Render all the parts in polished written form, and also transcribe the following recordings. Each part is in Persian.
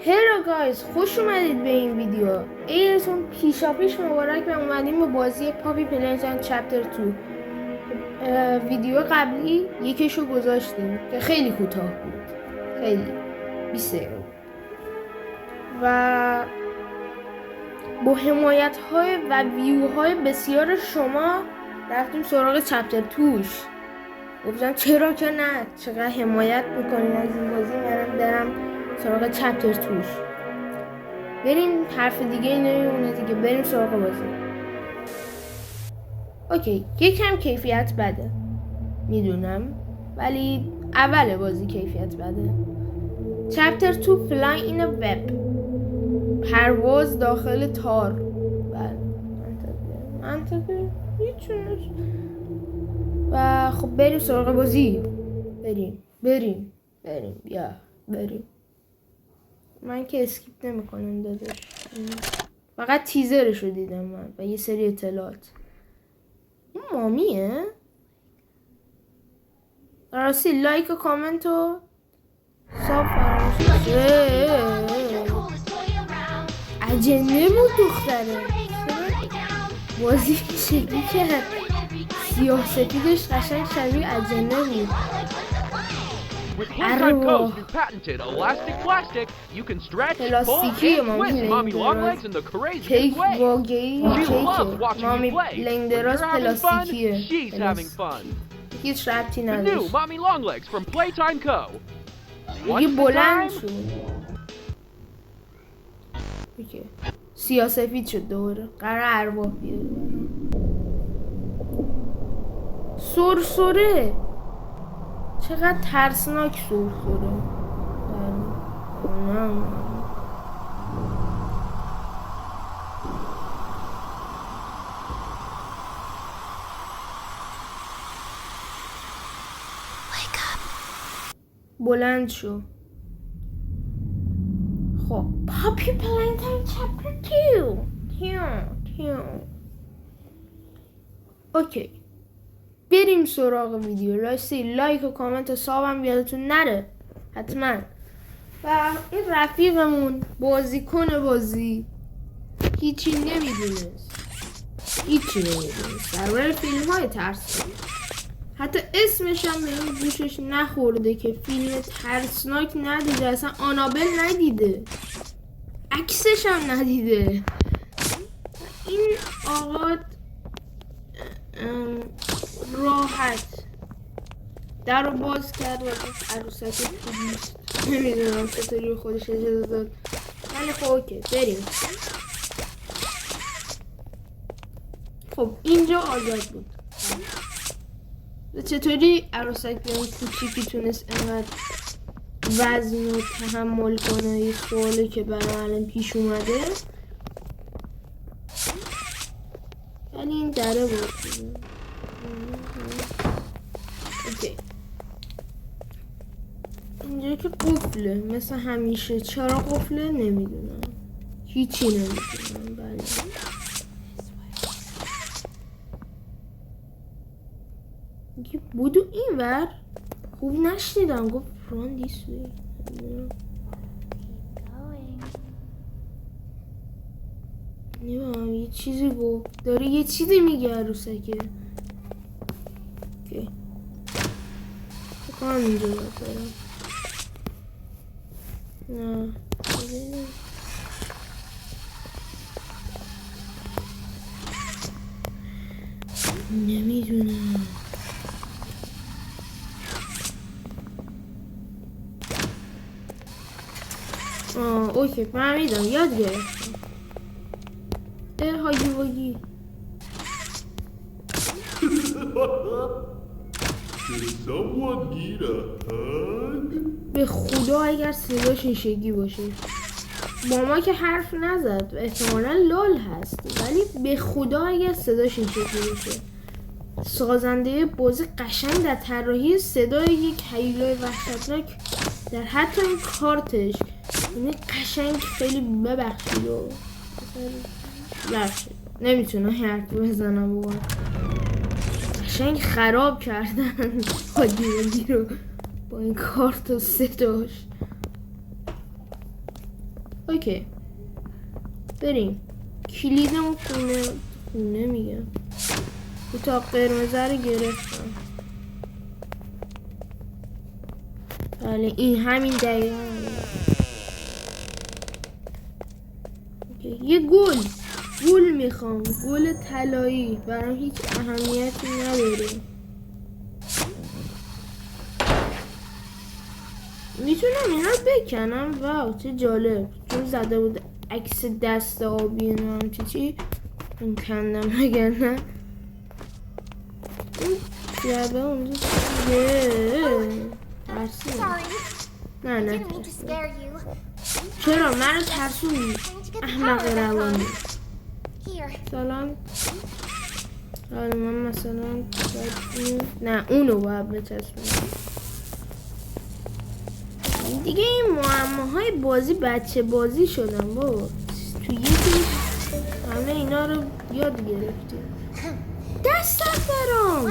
هلو گایز، خوش اومدید به این ویدیو. ایرتون پیشاپیش مبارک و اومدیم با بازی پاپی پلینتاین چپتر 2. ویدیو قبلی یکیشو گذاشتیم که خیلی کوتاه بود، خیلی 20 دقیقه بود و با حمایت های و ویو های بسیار شما رفتیم سراغ چپتر 2. گفتم چرا که نه، چقدر حمایت میکنین از این بازی، منم برم سراغ چپتر 2. بریم، حرف دیگه نمیمونه دیگه، بریم سراغ بازی. اوکی، یکم کیفیت بده میدونم، ولی اول بازی کیفیت بده. چپتر 2 فلای این وب، پرواز داخل تار. بله منطقه هیچونش. و خب بریم سراغ بازی. بریم بیا بریم. من که اسکیپ نمی کنم داداش، فقط تیزرش رو دیدم من و یه سری اطلاعات. این مامیه؟ راستی لایک و کامنت و ساب فراموش اجنه بود دختره. بازی شکلی کرد سیاه سفیدش قشنگ شبیه اجنه بود. With one-time coast through patented elastic plastic, you can stretch, pull, and twist Mommy Longlegs in the craziest way. She loves watching you play. When you're having fun, she's having fun. هیچ ربطی The نداشت. new Mommy Longlegs from Playtime Co. دیگه What's the بلند time? شد. اوکی. سیاه سفید شد دوباره. قرار ارواح بیاره. سرسره. چقدر ترسناک سرسره. بلند شو. خب پاپی پلینتاین چپتر 2. اوکی، بریم سراغ ویدیو. راستی لایک و کامنت و سابم یادتون نره حتما. و این رفیقمون بازیکن بازی هیچی نمیدونست درباره فیلم های ترسناک. حتی اسمش هم به این گوشش نخورده که فیلم ترسناک ندیده، اصلا آنابل ندیده، عکسش هم ندیده. این آقا راحت در رو باز کرد و عروسک پولیس، نمیدونم چطوری خودش اجازه داد، ولی خب اوکی بریم. خب اینجا آزاد بود. چطوری عروسک به این کوچیکی تونست اینقدر وزن رو تحمل کنه؟ یه سواله که برای الان پیش اومده، ولی این دره بود. اوکی، اینجا که قفله مثل همیشه. چرا قفله نمیدونم، هیچی نمیدونم. بله بودو این ور خوب نشنیدم، گفت فران دیسوی. نمیدونم یه چیزی گفت، داره یه چیزی میگه عروسکه. اوکی بکنم اینجا بکنم. نه نمیدونم. اوکی فهمیدم، یاد گرفتم. هاگی واگی. به خدا اگر صداش این شکلی باشه. با ما که حرف نزد و احتمالا لال هست، ولی به خدا اگر صداش این شکلی باشه. سازنده بازی قشنگ در طراحی صدای یک هیولای وحشتناک در حتی این کارتش، یعنی قشنگ خیلی ببخشید و نمیتونم حرف بزنم با قشنگ خراب کردن هاگی رو با این کارت و صداش. اوکی بریم. کلید اون خونه میگم اتاق قرمز رو گرفتم. بله این همین دقیقا. یه گل میخوام، گل طلایی. برام هیچ اهمیتی نداره. میتونم اینا رو بکنم. واو چه جالب. چون زده بود عکس دست آبی نام چی اون کندم اگر نه اون جعبه اونجا نه چرا منو ترسونی احمق روانی. سلام حالا من مثلا نه اونو باید بچسبونم دیگه. این معماهای بازی بچه بازی شدن بابا. تو یکی همه اینا رو یاد گرفتیم. دستت برام.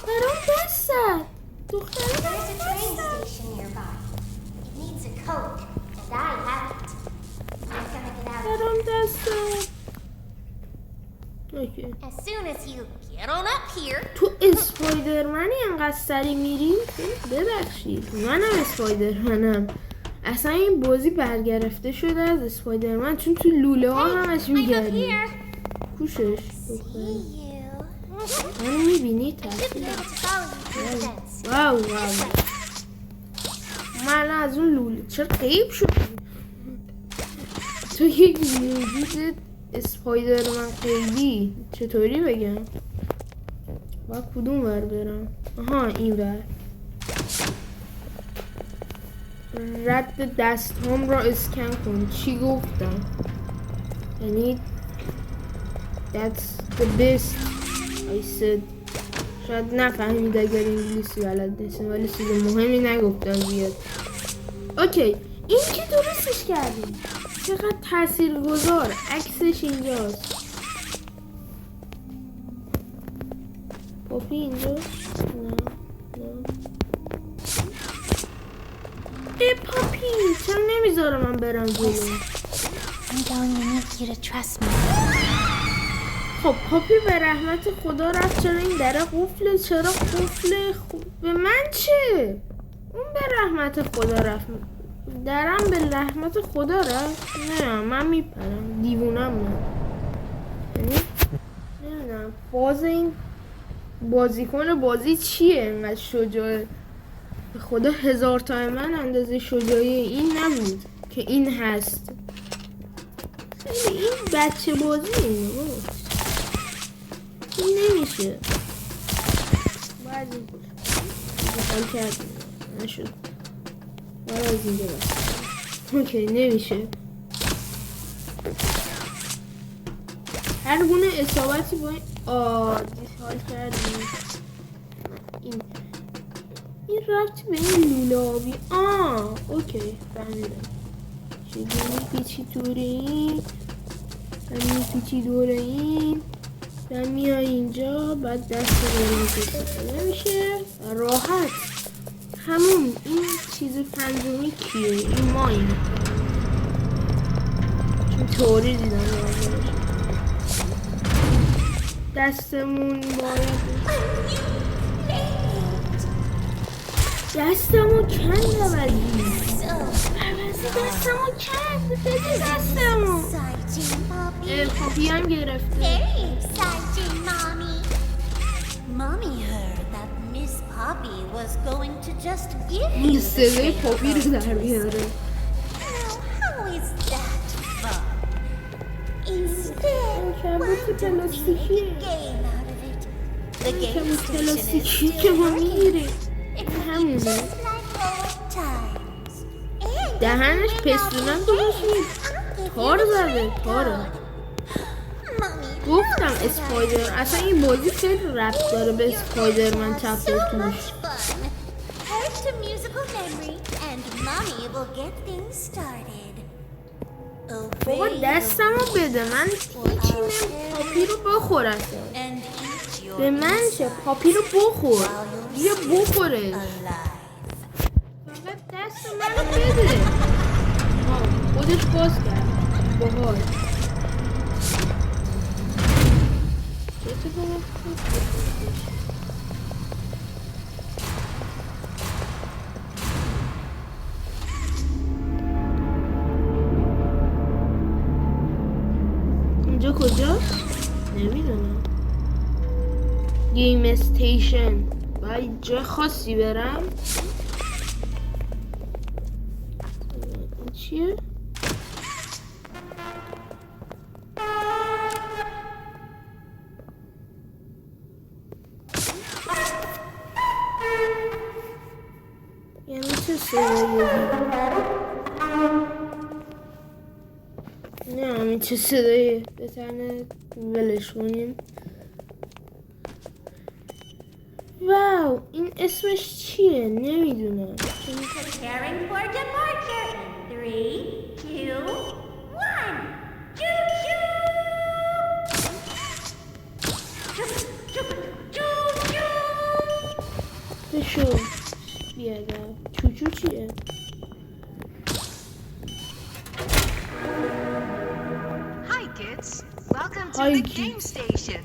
برام دستت دختره برام دستت. اوکی. تو اسپایدرمنی انقدر سری میری؟ ببخشید منم اسپایدرمنم. اصلا این بازی برگرفته شده از اسپایدرمن چون تو لوله ها همش میگردی. کوشش منو میبینی ترسید. واو من از اون لوله چرا غیب شد؟ تو یک موجود اسپایدرمن خیلی چطوری بگم؟ با کدوم ور برم؟ آها این ور. رد دست هم را اسکن کن. چی گفتم؟ یعنی that's the best I said. شاید نفهمید اگر انگلیسی بلد نیستم ولی چیز مهمی نگفتم زیاد. اوکی این که درستش کردیم. چقدر تاثیرگذار. عکسش اینجاست. پاپی اینجاست؟ نه پاپی چرا نمیذاره من برم جلو؟ خب پاپی به رحمت خدا رفت. چرا این دره قفله؟ چرا قفله؟ به من چه؟ اون به رحمت خدا رفت. درم به رحمت خدا رفت. نه من میپرم دیوونم. من نمیدونم باز این بازیکن بازی چیه اینقدر شجاعه؟ به خدا 1000 تا من اندازه شجاعی این نبود که این هست. خیلی این بچه بازی اینه. این نمیشه. باید این بخال کردیم نشد. باید از اینجا بست. اوکی نمیشه. هر گونه اصابتی با این دیسحال کردیم. این رفتی به این لوله آبی. اوکی فهمیدم. چیزی پیچی دوره این همین پیچی دوره این و میای اینجا بعد دست رو استفاده میشه راحت. همون این چیز پنجمی کیه؟ این ما این چون طوری دیدم دستمون باید دستمو کند ولی دستمو کند بده دستمو پاپی هم گرفته. این صدای پاپی رو در بیاره. کبوت پلاستیکیه. کبوت پلاستیکی که ما میگیره همونه. دهنش پستونم گذاشتید تار زده. تاره گفتم اسپایدر. اصلا این بازی خیلی ربط داره به اسپایدرمن چپتر توش. بابا دستمو بده من هیچی پاپی رو بخورم. به من چه؟ پاپی رو بخور. بیا بخورش. فقط دست منو بده. خودش باز کرد. باحال. چه اتفاقی افتاد؟ اینجا کجاست؟ نمیدونم. گیم استیشن. باید جای خاصی برم. این چیه؟ یعنی چه صدایی؟ نه همین چه صدایی؟ بهترنه ولش کنیم. واو این اسمش چیه؟ نمیدونم. Preparing for departure. 3, 2, 1. بشو بیادم. چوچو چیه؟ Hi kids, welcome to the game station.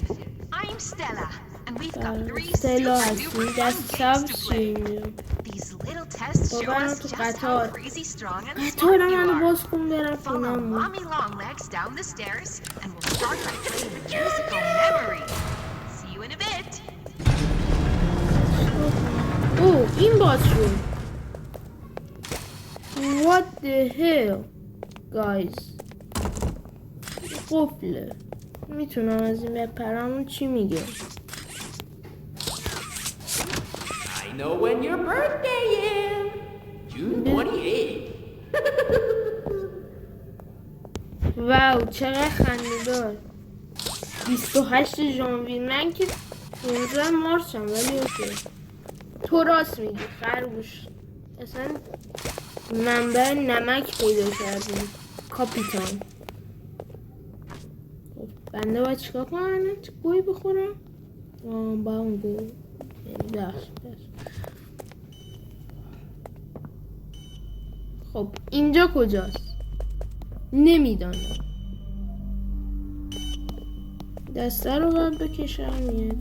I'm Stella, and we've got 3 Stella super هستیم. duper دست fun games to سبز play. شدیم. These little tests show بابا us تو just how قطار. crazy strong and قطار smart you منو are. باز کن برم Follow خونم. Mommy Longlegs down the stairs, and we'll start by playing musical memory. See you in a bit. اوه این باز شد. What the hell guys. قفله. میتونم از این بپرم. اون چی میگه؟ I know when your birthday is. June 28th. واو چقدر خنده‌دار. 28 ژانویه. من که 15 مارسم ولی اوکی. تو راست میگی خرگوش. اصلا منبع نمک پیدا کردیم کاپیتان. بنده باید چیکار کنم؟ گوی بخورم؟ با اون گوی بخش. خب اینجا کجاست؟ نمیدانم. دسته رو باید بکشم یه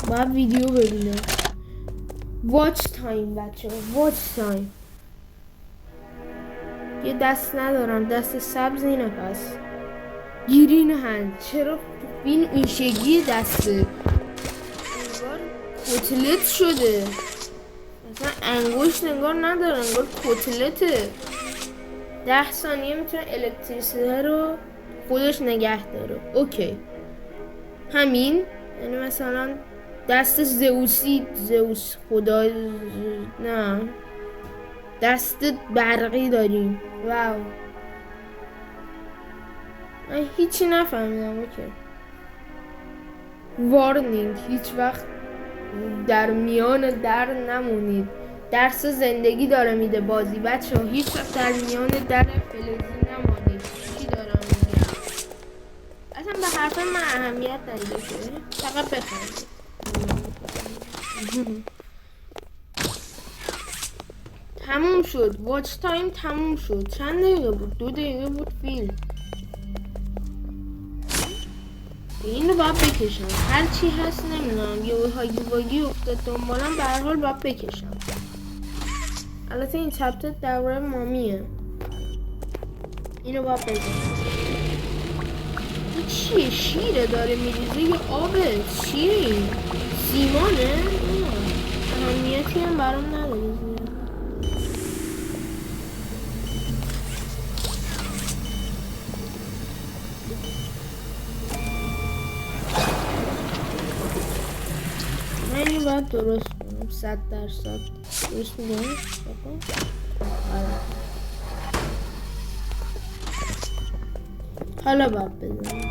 باید ویدیو ببینم. واچ تایم بچه ها. واچ تایم. یه دست ندارم. دست سبز اینه پس. گیرین هند. چرا این شکلی دسته؟ انگار کتلت شده. اصلا انگشت انگار نداره. انگار کتلته. 10 ثانیه میتونه الکتریسیته رو خودش نگه داره. اوکی همین. یعنی مثلا دست زئوسی. زئوس خدا نه دست برقی داریم. واو من هیچی نفهمیدم. اوکی وارنینگ. هیچ وقت در میان در نمونید. درس زندگی داره میده بازی بچه ها. هیچ وقت در میان در فلزی نمانید. چی دارم میگم؟ اصلا به حرف من اهمیت ندیده شده. فقط بخونید. تموم شد. واچ تایم تموم شد. چند دقیقه بود؟ 2 دقیقه بود فیلم. این رو باید بکشم. هر چی هست نمیدونم. یه هاگی واگی افتاد دنبالم. به هر حال باید بکشم. البته این چپتر درباره مامیه. اینو باید بزنم. این چیه؟ شیره داره میریزه یا آبه؟ چیه این؟ سیمانه؟ اهمیتی هم برام نداره. من اینو باید درست کنم. 100% درست میگم. حالا باید بزنم.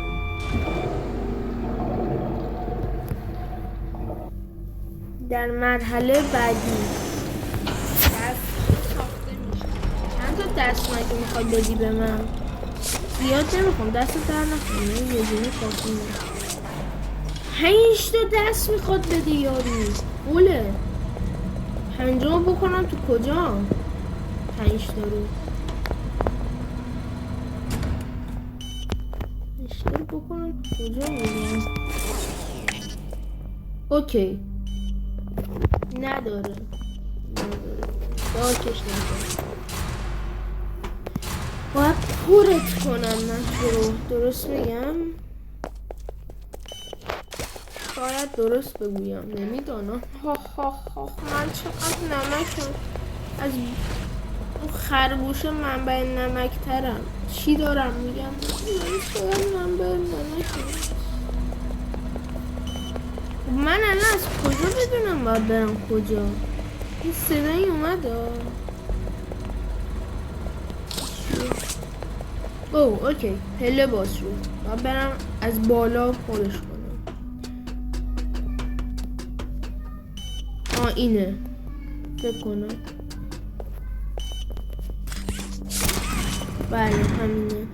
در مرحله بعدی دست ساخته میشه. چند تا دست مگه میخواد بدی به من؟ زیاد نمیخوام، دست در نکنم، یه دونه کافی نه. 5 تا دست میخواد بده یارو. اوله 50 بکنم تو کجا؟ 5 تا رو اشتر بکنم تو کجا بودم؟ اوکی نداره دارکش نداره. باید پورت کنم من رو. درست میگم؟ شاید درست بگویم، نمیدانم. من چقدر نمکم. از اون خرگوش منبع نمک ترم. چی دارم میگم؟ من چقدر منبع نمکم. من الان از کجا بدونم باید برم کجا؟ این صدایی اومد. اوه اوکی پله باز شد. باید برم از بالا پولش کنم. اینه فکر کنم. بله همینه.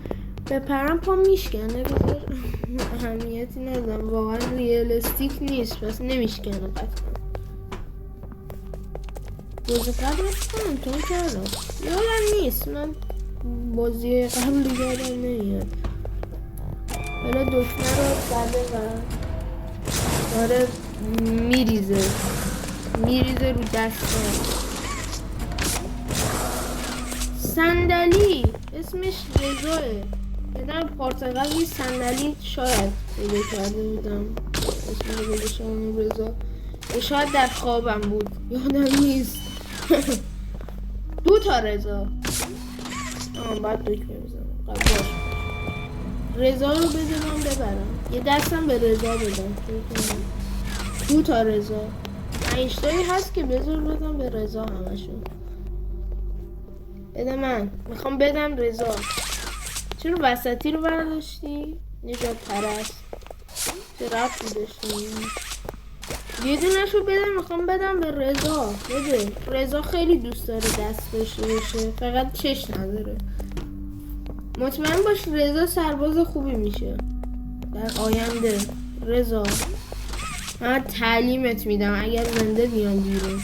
بپرم پا میشکنه. بذار اهمیتی ندارم، واقعا ریالستیک نیست پس نمیشکنه قطعا. بازی قبل کنم تون کردم یادم نیست. من بازی قبل یادم نمیاد. حالا دکمه رو زده و داره میریزه رو دستم. صندلی اسمش رضاه. بدم پارتقلی صندلی شاید پیدا کرده بودم اسم رو گذاشتم رضا. شاید در خوابم بود یادم نیست. 2 تا رضا. باید دکمه بزنم قبل رضا رو بده من ببرم. یه دستم به رضا بدم. 2 تا رضا. 5 تایی هست که بذار بدم به رضا همشون. بده من. میخوام بدم رضا. چرا وسطی رو برداشتی؟ نجات پرست. چه ربطی داشتی؟ یه دونش رو بده. میخوام بدم به رضا. بده. رضا خیلی دوست داره دست داشته باشه فقط چش نداره. مطمئن باش رضا سرباز خوبی میشه در آینده. رضا من تعلیمت میدم اگر زنده بیان بیرون.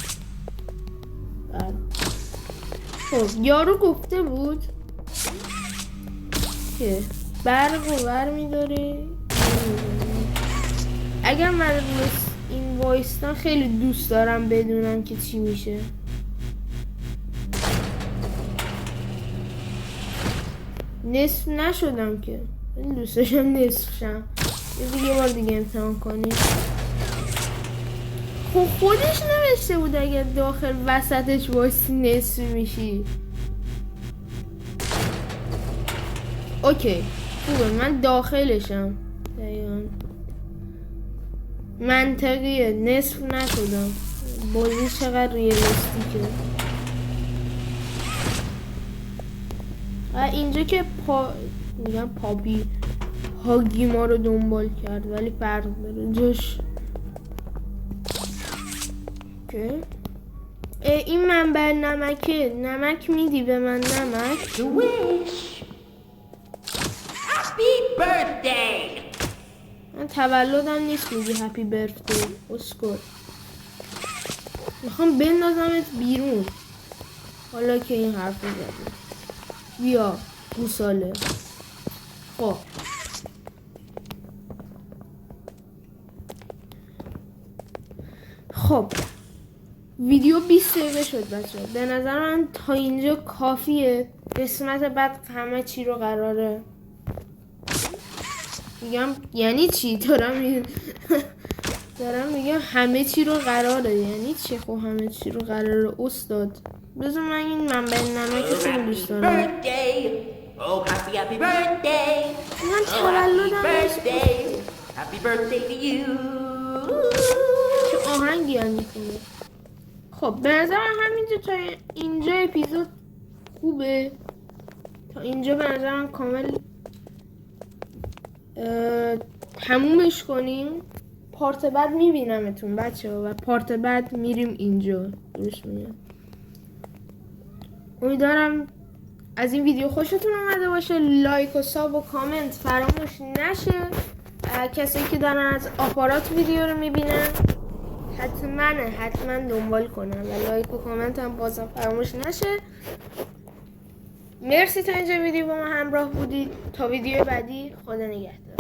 خب یارو گفته بود که برق و بر میداره. اگر من این وایستان خیلی دوست دارم بدونم که چی میشه. نصف نشدم که دوست داشتم نصف شم. یه بار دیگه امتحان کنیم. خب خودش نوشته بود اگر داخل وسطش وایسی نصف میشی. اوکی خوبه من داخلشم. دقیقا منطقیه. نصف نشدم. بازی چقدر ریالستیکه. اینجا که میگم هاگی ما رو دنبال کرد ولی فرق داره جاش. این منبع نمکه. نمک میدی به من؟ نمک Happy birthday! من تولدم نیست میگی هپی برثدی. اسکل میخوام بندازمت بیرون حالا که این حرف رو زدی. بیا گوساله. خب ویدیو 20 دقیقه شد بچه. به نظر من تا اینجا کافیه. قسمت بعد همه چی رو قراره میگم. یعنی چی؟ دارم میگم همه چی رو قراره. یعنی چی؟ خب همه چی رو قراره استاد. بذار من این منبع نمک رو خیلی دوست دارم. Oh, happy birthday! من تولدم Happy birthday to you! چه آهنگی هم میکنه. خب به نظرم همینجا تا اینجا اپیزود خوبه. تا اینجا به نظرم کامل تمومش کنیم. پارت بعد میبینمتون بچه ها و پارت بعد میریم اینجا. درست میگم. امیدوارم از این ویدیو خوشتون اومده باشه. لایک و ساب و کامنت فراموش نشه. کسایی که دارن از آپارات ویدیو رو میبینن حتما دنبال کنن و لایک و کامنت هم بازم فراموش نشه. مرسی تا اینجا ویدیو با ما همراه بودید. تا ویدیو بعدی، خدا نگهدار.